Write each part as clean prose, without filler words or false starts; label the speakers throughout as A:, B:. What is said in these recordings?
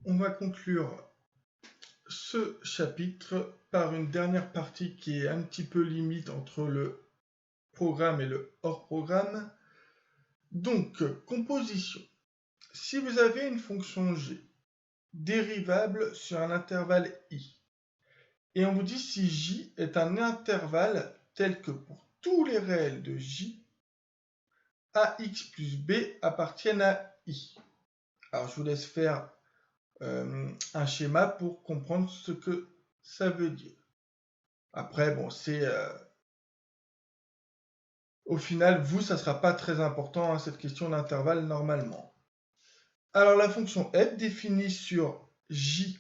A: on va conclure ce chapitre par une dernière partie qui est un petit peu limite entre le programme et le hors-programme. Donc, composition. Si vous avez une fonction g dérivable sur un intervalle i, et on vous dit si j est un intervalle tel que pour tous les réels de j, ax plus b appartiennent à i. Alors, je vous laisse faire un schéma pour comprendre ce que ça veut dire. Après, bon, c'est... au final, vous, ça ne sera pas très important, hein, cette question d'intervalle, normalement. Alors, la fonction f définie sur j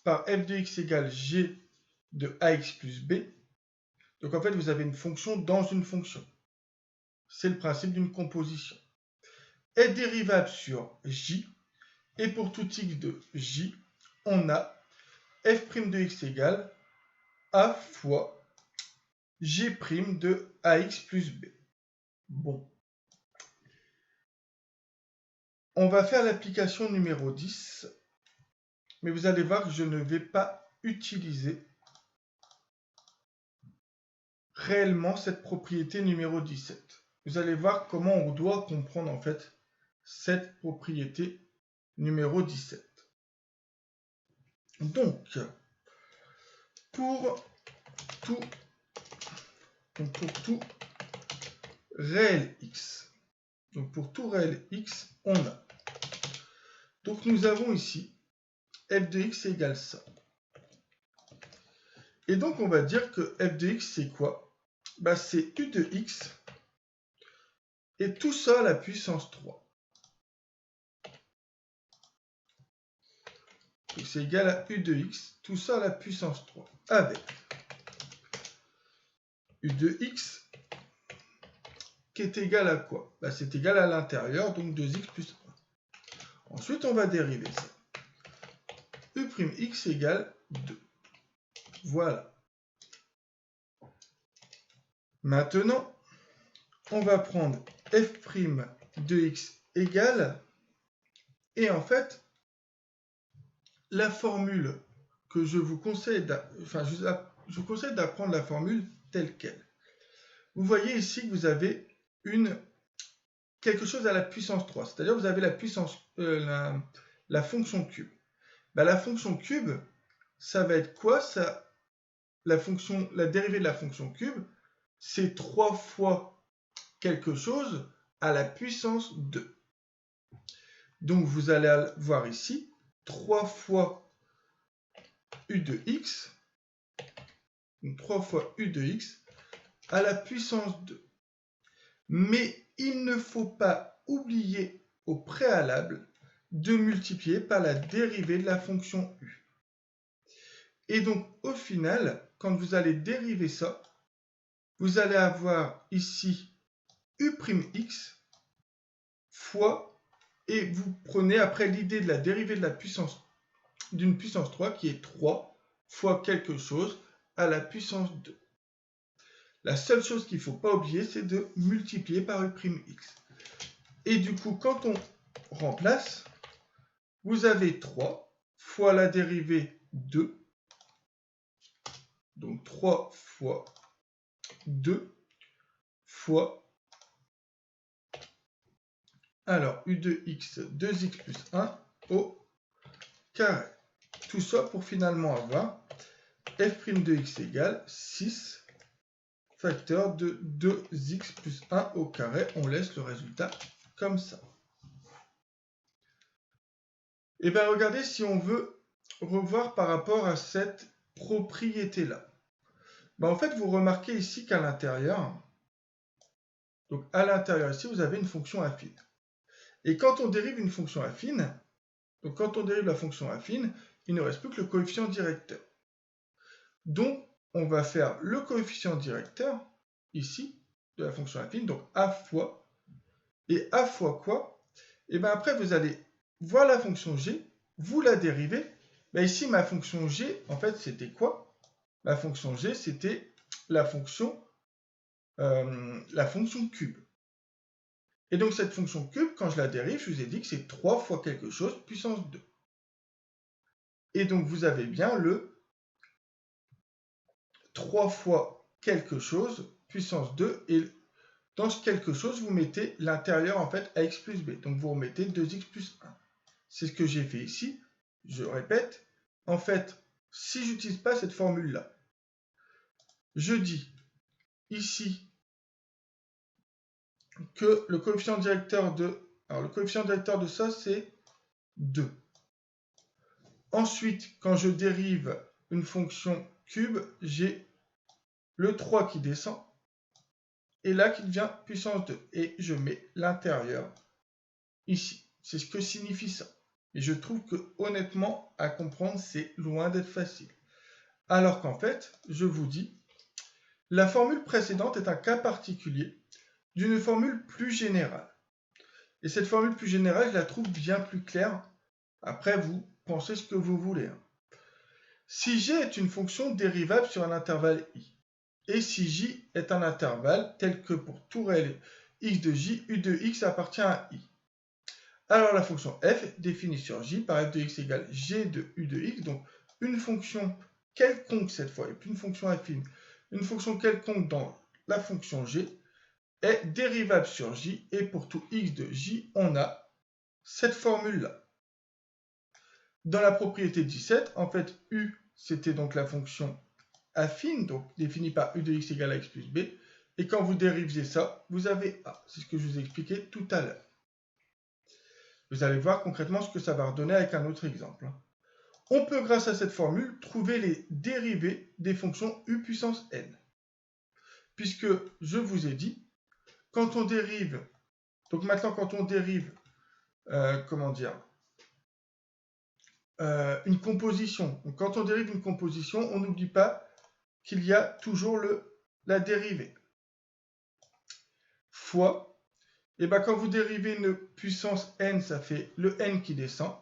A: par f de x égale g de ax plus b. Donc, en fait, vous avez une fonction dans une fonction. C'est le principe d'une composition. Est dérivable sur j. Et pour tout x de j, on a f' de x égale a fois g' de ax plus b. Bon. On va faire l'application numéro 10, mais vous allez voir que je ne vais pas utiliser réellement cette propriété numéro 17. Vous allez voir comment on doit comprendre en fait cette propriété numéro 17. Donc, pour tout réel x, donc pour tout réel x, on a. Donc nous avons ici f de x égale ça. Et donc on va dire que f de x c'est quoi? Bah, c'est u de x et tout ça à la puissance 3. Donc c'est égal à u de x, tout ça à la puissance 3, avec u de x qui est égal à quoi? Bah, c'est égal à l'intérieur, donc 2x plus 1. Ensuite, on va dériver ça. U'x égale 2. Voilà. Maintenant, on va prendre f' de x égale, et en fait, la formule que je vous conseille, je vous conseille d'apprendre la formule telle qu'elle. Vous voyez ici que vous avez quelque chose à la puissance 3, c'est-à-dire vous avez la fonction cube. Ben, la fonction cube, ça va être quoi? La dérivée de la fonction cube, c'est 3 fois quelque chose à la puissance 2. Donc vous allez voir ici 3 fois u de x, donc 3 fois u de x à la puissance 2. Mais il ne faut pas oublier au préalable de multiplier par la dérivée de la fonction u. Et donc, au final, quand vous allez dériver ça, vous allez avoir ici u'x fois, et vous prenez après l'idée de la dérivée de la puissance d'une puissance 3 qui est 3 fois quelque chose à la puissance 2. La seule chose qu'il ne faut pas oublier, c'est de multiplier par u'x. Et du coup, quand on remplace, vous avez 3 fois la dérivée 2. Donc 3 fois 2 fois, alors u de x, 2x plus 1 au carré. Tout ça pour finalement avoir f' de x égale 6 facteur de 2x plus 1 au carré. On laisse le résultat comme ça. Et bien regardez si on veut revoir par rapport à cette propriété-là. Ben, en fait, vous remarquez ici qu'à l'intérieur, donc à l'intérieur ici, vous avez une fonction affine. Et quand on dérive une fonction affine, donc quand on dérive la fonction affine, il ne reste plus que le coefficient directeur. Donc, on va faire le coefficient directeur, ici, de la fonction affine, donc a fois. Et a fois quoi? Et bien après, vous allez voir la fonction g, vous la dérivez. Ben ici, ma fonction g, en fait, c'était quoi? Ma fonction g, c'était la fonction cube. Et donc, cette fonction cube, quand je la dérive, je vous ai dit que c'est 3 fois quelque chose puissance 2. Et donc, vous avez bien le 3 fois quelque chose, puissance 2, et dans ce quelque chose, vous mettez l'intérieur, en fait, à x plus b. Donc, vous remettez 2x plus 1. C'est ce que j'ai fait ici. Je répète. En fait, si je n'utilise pas cette formule-là, je dis ici que le coefficient directeur de... Alors, le coefficient directeur de ça, c'est 2. Ensuite, quand je dérive une fonction cube, j'ai le 3 qui descend, et là qui devient puissance 2. Et je mets l'intérieur ici. C'est ce que signifie ça. Et je trouve que, honnêtement, à comprendre, c'est loin d'être facile. Alors qu'en fait, je vous dis, la formule précédente est un cas particulier d'une formule plus générale. Et cette formule plus générale, je la trouve bien plus claire. Après, vous pensez ce que vous voulez. Si g est une fonction dérivable sur un intervalle i, et si j est un intervalle tel que pour tout réel x de j, u de x appartient à i, alors la fonction f définie sur j par f de x égale g de u de x, donc une fonction quelconque cette fois, et puis une fonction affine, une fonction quelconque dans la fonction g, est dérivable sur j, et pour tout x de j, on a cette formule-là. Dans la propriété 17, en fait, u, c'était donc la fonction affine, donc définie par u de x égale à x plus b, et quand vous dérivez ça, vous avez a. C'est ce que je vous ai expliqué tout à l'heure. Vous allez voir concrètement ce que ça va redonner avec un autre exemple. On peut, grâce à cette formule, trouver les dérivés des fonctions u puissance n. Puisque je vous ai dit, quand on dérive, donc maintenant quand on dérive, une composition, donc quand on dérive une composition, on n'oublie pas qu'il y a toujours la dérivée. Fois, et bien quand vous dérivez une puissance n, ça fait le n qui descend.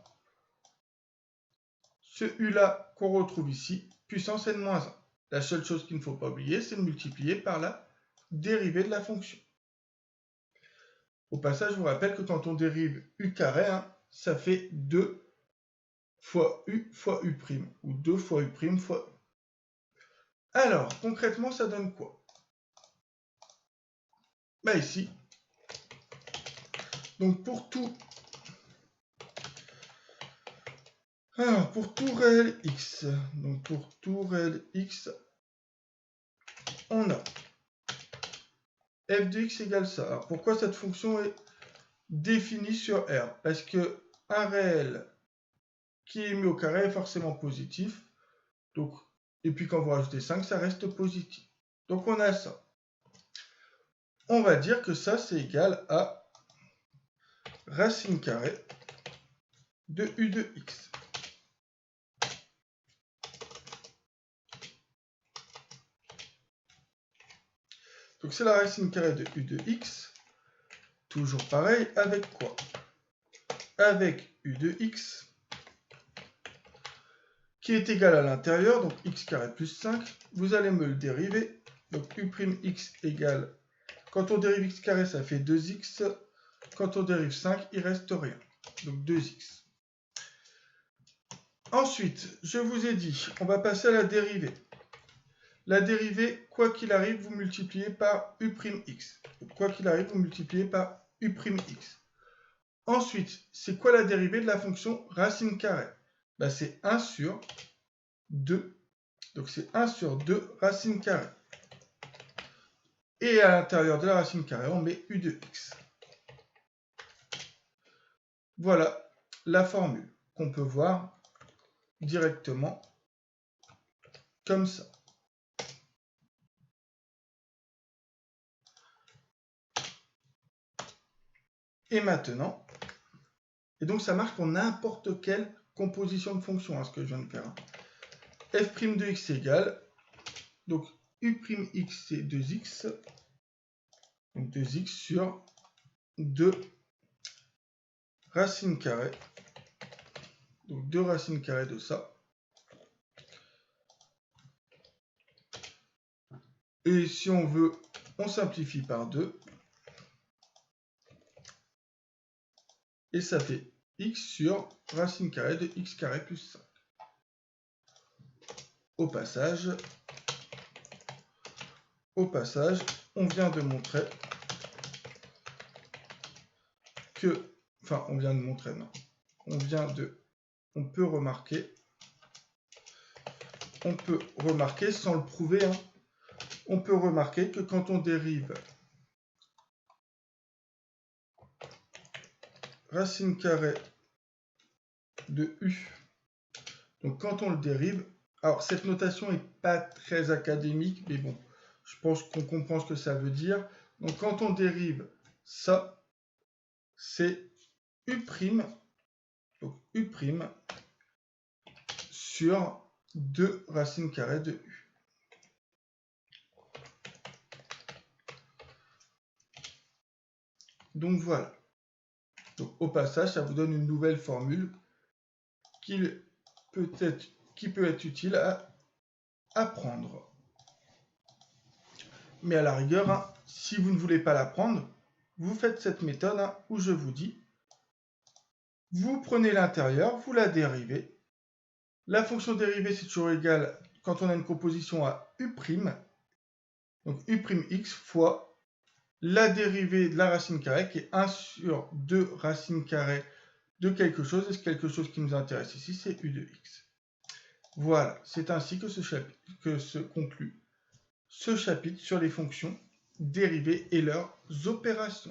A: Ce u-là qu'on retrouve ici, puissance n-1. La seule chose qu'il ne faut pas oublier, c'est de multiplier par la dérivée de la fonction. Au passage, je vous rappelle que quand on dérive u carré, ça fait 2 fois u, ou 2 fois u' fois u. Alors, concrètement, ça donne quoi? Ben ici, donc pour tout réel x, on a f de x égale ça. Alors pourquoi cette fonction est définie sur R? Parce que un réel qui est mis au carré est forcément positif. Donc, et puis quand vous rajoutez 5, ça reste positif. Donc on a ça. On va dire que ça, c'est égal à racine carrée de u de x. Donc c'est la racine carrée de u de x. Toujours pareil, avec quoi? Avec u de x qui est égal à l'intérieur, donc x carré plus 5. Vous allez me le dériver. Donc u'x égale, quand on dérive x carré, ça fait 2x. Quand on dérive 5, il reste rien. Donc 2x. Ensuite, je vous ai dit, on va passer à la dérivée. La dérivée, quoi qu'il arrive, vous multipliez par u'x. Quoi qu'il arrive, vous multipliez par u'x. Ensuite, c'est quoi la dérivée de la fonction racine carrée? Ben, c'est 1 sur 2. Donc c'est 1 sur 2 racine carrée. Et à l'intérieur de la racine carrée, on met u de x. Voilà la formule qu'on peut voir directement comme ça. Et maintenant, et donc ça marche pour n'importe quelle composition de fonction, ce que je viens de faire. F' de x égale, donc u'x c'est 2x, donc 2x sur 2 racine carrée, donc 2 racines carrées de ça. Et si on veut, on simplifie par 2. Et ça fait x sur racine carrée de x carré plus 5. au passage, on vient de montrer que, enfin, on vient de montrer, non, on peut remarquer sans le prouver, hein, on peut remarquer que quand on dérive racine carrée de U, donc quand on le dérive, alors cette notation n'est pas très académique, mais bon, je pense qu'on comprend ce que ça veut dire. Donc quand on dérive ça, c'est U', donc U' sur 2 racine carrée de U. Donc voilà. Donc au passage, ça vous donne une nouvelle formule qui peut être utile à apprendre. Mais à la rigueur, hein, si vous ne voulez pas l'apprendre, vous faites cette méthode hein, où je vous dis, vous prenez l'intérieur, vous la dérivez. La fonction dérivée, c'est toujours égal quand on a une composition à U', donc U'x fois la dérivée de la racine carrée qui est 1 sur 2 racines carrées de quelque chose, et ce quelque chose qui nous intéresse ici, c'est U de x. Voilà, c'est ainsi que se conclut ce chapitre sur les fonctions dérivées et leurs opérations.